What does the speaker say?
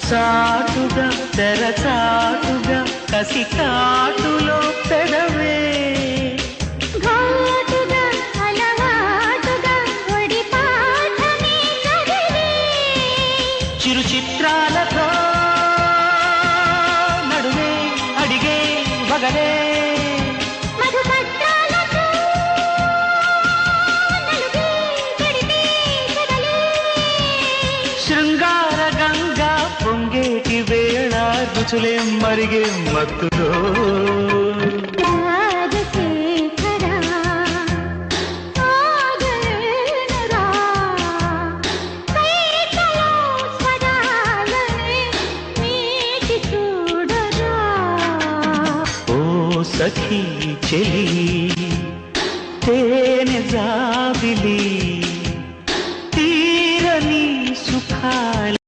చాటుగా తెరచాటుగా కసి కాటులో పెదవే ఘాటుగా అలవాటుగా ఒడి పాఠమే చదివే చిరు చిత్రాలతో నడుమే అడిగే వగలే మధుపత్రాలతో నలుగే గడిపే కదలే శృంగార గంగా పొంగేటి వేళ రుచులే మరిగే మత్తులో రాజశేఖరా ఆగలేనురా కైకలో స్వరాలనే మీటి చూడరా ఓ సఖీ చెలి తేనె